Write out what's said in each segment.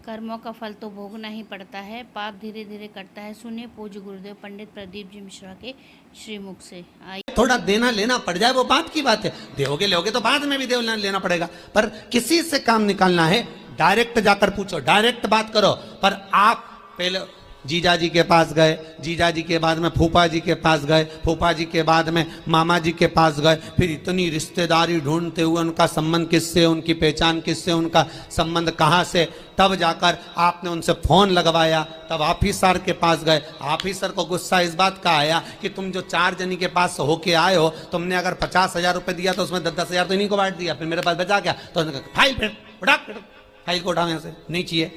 कर्मों का फल तो भोगना ही पड़ता है, पाप धीरे धीरे करता है। सुनिए पूज्य गुरुदेव पंडित प्रदीप जी मिश्रा के श्रीमुख से। थोड़ा देना लेना पड़ जाए वो बात की बात है, दोगे लोगे तो बाद में भी देना लेना पड़ेगा, पर किसी से काम निकालना है डायरेक्ट जाकर पूछो, डायरेक्ट बात करो। पर आप पहले जीजा जी के पास गए, जीजा जी के बाद में फूफा जी के पास गए, फूफा जी के बाद में मामा जी के पास गए, फिर इतनी रिश्तेदारी ढूंढते हुए उनका संबंध किससे, उनकी पहचान किससे, उनका संबंध कहाँ से, तब जाकर आपने उनसे फोन लगवाया, तब ऑफिसर के पास गए। ऑफिसर को गुस्सा इस बात का आया कि तुम जो 4 जनी के पास होके आए हो, तुमने अगर 50,000 रुपये दिया तो उसमें 10-10 हजार तो इन्हीं को बांट दिया, फिर मेरे पास बचा क्या? तो उन्होंने कहा फाइल फिर उठा, फाइल को उठाओ यहाँ से, नहीं चाहिए,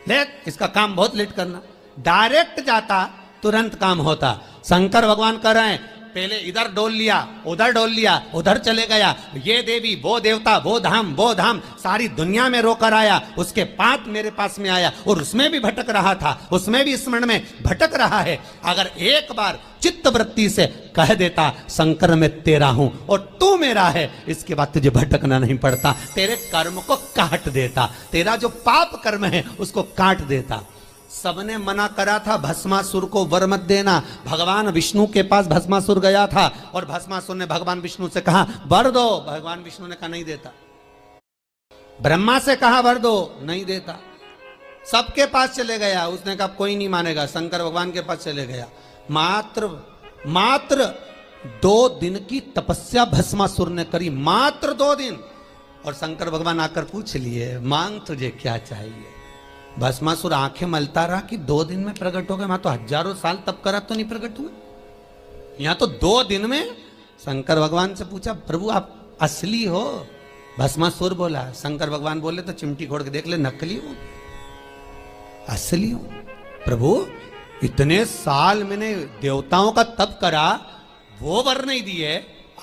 ले इसका काम बहुत लेट करना। डायरेक्ट जाता तुरंत काम होता। शंकर भगवान कह रहे हैं पहले इधर डोल लिया, उधर डोल लिया, उधर चले गया, ये देवी वो देवता वो धाम सारी दुनिया में रोकर आया, उसके बाद मेरे पास में आया और उसमें भी भटक रहा था, उसमें भी स्मरण में भटक रहा है। अगर एक बार चित्त वृत्ति से कह देता शंकर मैं तेरा हूं और तू मेरा है, इसके बाद तुझे भटकना नहीं पड़ता, तेरे कर्म को काट देता, तेरा जो पाप कर्म है उसको काट देता। सबने मना करा था भस्मासुर को वर मत देना। भगवान विष्णु के पास भस्मासुर गया था और भस्मासुर ने भगवान विष्णु से कहा वर दो, भगवान विष्णु ने कहा नहीं देता। ब्रह्मा से कहा वर दो, नहीं देता। सबके पास चले गया, उसने कहा कोई नहीं मानेगा, शंकर भगवान के पास चले गया। मात्र 2 दिन की तपस्या भस्मासुर ने करी, मात्र 2 दिन। और शंकर भगवान आकर पूछ लिए मांग तुझे क्या चाहिए। भस्मासुर आंखें मलता रहा कि 2 दिन में प्रकट हो गए, मैं तो हजारों साल तप करा तो नहीं प्रकट हुए, यहां तो 2 दिन में। शंकर भगवान से पूछा प्रभु आप असली हो? भस्मासुर बोला। शंकर भगवान बोले तो चिमटी खोड़ के देख ले, नकली हो असली हो? प्रभु इतने साल मैंने देवताओं का तप करा, वो वर नहीं दिए,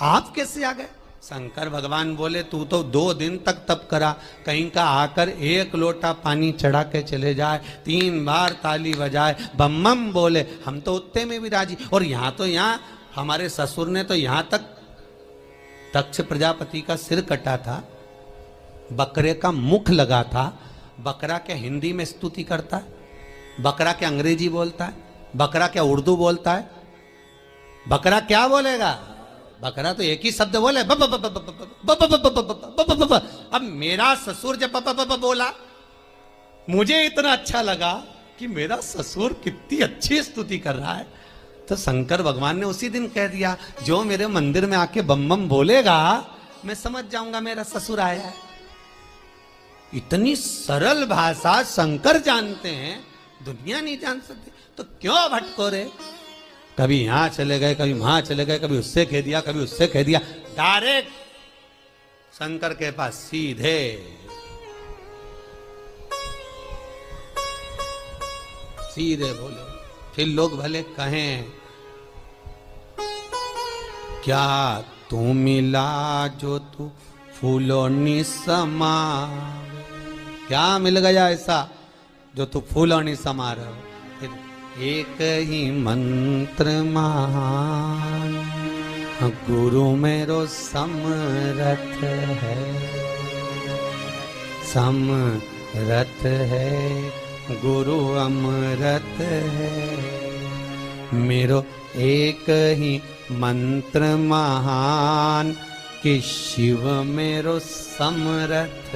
आप कैसे आ गए? शंकर भगवान बोले तू तो 2 दिन तक तप करा, कहीं का आकर 1 लोटा पानी चढ़ा के चले जाए, 3 बार ताली बजाए, बम बम बोले, हम तो उतने में भी राजी। और यहाँ तो यहाँ हमारे ससुर ने तो यहाँ तक दक्ष प्रजापति का सिर कटा था, बकरे का मुख लगा था। बकरा क्या हिंदी में स्तुति करता है? बकरा क्या अंग्रेजी बोलता है? बकरा क्या उर्दू बोलता है? बकरा क्या बोलेगा? बकरा तो एक ही शब्द बोले ब ब ब ब ब ब ब ब ब ब। अब मेरा ससुर जब ब ब ब ब बोला, मुझे इतना अच्छा लगा कि मेरा ससुर कितनी अच्छी स्तुति कर रहा है, तो शंकर भगवान ने उसी दिन कह दिया जो मेरे मंदिर में आके बम बम बोलेगा मैं समझ जाऊंगा मेरा ससुर आया है। इतनी सरल भाषा शंकर जानते हैं, दुनिया नहीं जान सकती, तो क्यों भटको रे? कभी यहां चले गए, कभी वहां चले गए, कभी उससे कह दिया, कभी उससे कह दिया। डायरेक्ट शंकर के पास सीधे। सीधे बोले। फिर लोग भले कहें क्या तू मिला जो तू फूलों नि समा, क्या मिल गया ऐसा जो तू फूलों नि समा रहे हो? एक ही मंत्र महान गुरु मेरो समरथ है, समरथ है गुरु अमृत है, मेरो एक ही मंत्र महान कि शिव मेरो समरथ।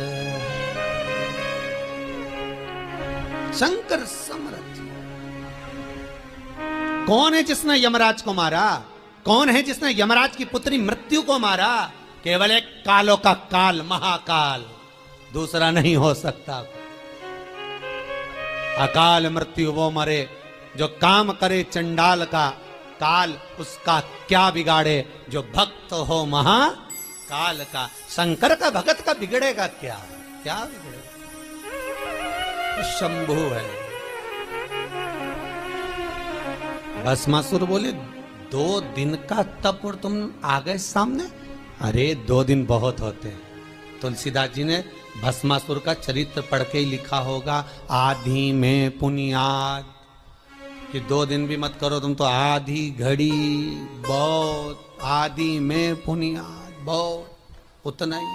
शंकर समरथ। कौन है जिसने यमराज को मारा? कौन है जिसने यमराज की पुत्री मृत्यु को मारा? केवल एक कालों का काल, महाकाल, दूसरा नहीं हो सकता। अकाल मृत्यु वो मरे जो काम करे चंडाल का, काल उसका क्या बिगाड़े जो भक्त हो महाकाल का। शंकर का भगत का बिगड़ेगा क्या? क्या बिगड़ेगा? शंभु है। भस्मासुर बोले 2 दिन का तप और तुम आ गए सामने? अरे 2 दिन बहुत होते हैं। तुलसीदास जी ने भस्मासुर का चरित्र पढ़ के ही लिखा होगा, आधी में पुनियाद, कि 2 दिन भी मत करो तुम तो आधी घड़ी बहुत, आधी में पुनियाद बहुत, उतना ही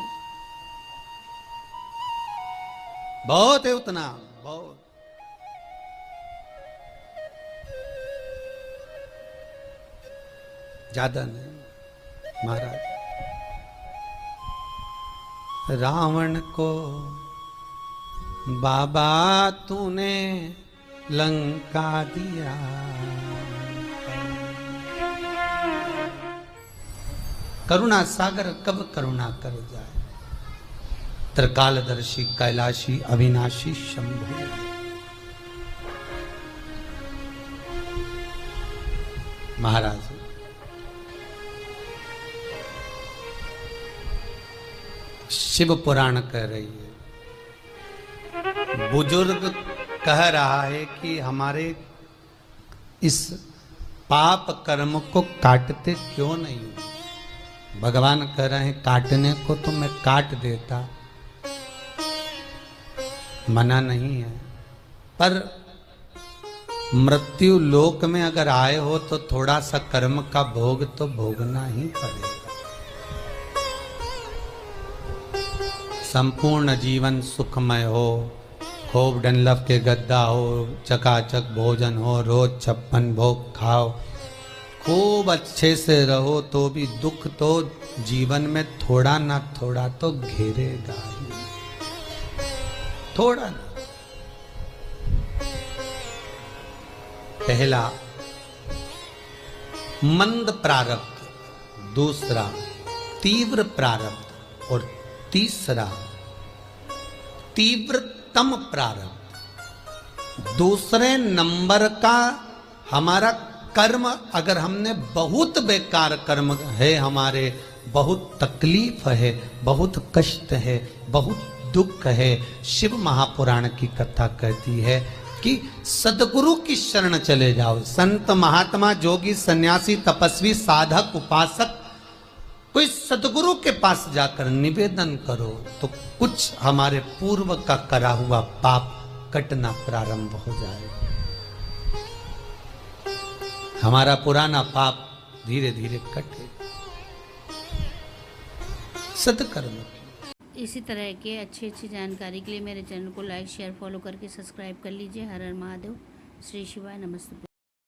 बहुत है, उतना बहुत। ज्यादा नहीं महाराज। रावण को बाबा तूने लंका दिया, करुणा सागर कब करुणा कर जाए। त्रिकालदर्शी कैलाशी अविनाशी शंभु। महाराज शिव पुराण कह रही है, बुजुर्ग कह रहा है कि हमारे इस पाप कर्म को काटते क्यों नहीं। भगवान कह रहे हैं काटने को तो मैं काट देता, मना नहीं है, पर मृत्यु लोक में अगर आए हो तो थोड़ा सा कर्म का भोग तो भोगना ही पड़ेगा। संपूर्ण जीवन सुखमय हो, खूब डनलप के गद्दा हो, चकाचक भोजन हो, रोज 56 भोग खाओ, खूब अच्छे से रहो, तो भी दुख तो जीवन में थोड़ा ना थोड़ा तो घेरेगा ही, थोड़ा ना। पहला मंद प्रारब्ध, दूसरा तीव्र प्रारब्ध और तीसरा तीव्रतम प्रारब्ध। दूसरे नंबर का हमारा कर्म, अगर हमने बहुत बेकार कर्म है, हमारे बहुत तकलीफ है, बहुत कष्ट है, बहुत दुख है, शिव महापुराण की कथा कहती है कि सदगुरु की शरण चले जाओ। संत महात्मा जोगी सन्यासी तपस्वी साधक उपासक कोई सदगुरु के पास जाकर निवेदन करो तो कुछ हमारे पूर्व का करा हुआ पाप कटना प्रारंभ हो जाएगा। हमारा पुराना पाप धीरे धीरे कटे सत्कर्म। इसी तरह के अच्छी जानकारी के लिए मेरे चैनल को लाइक शेयर फॉलो करके सब्सक्राइब कर लीजिए। हर हर महादेव। श्री शिवाय। नमस्ते।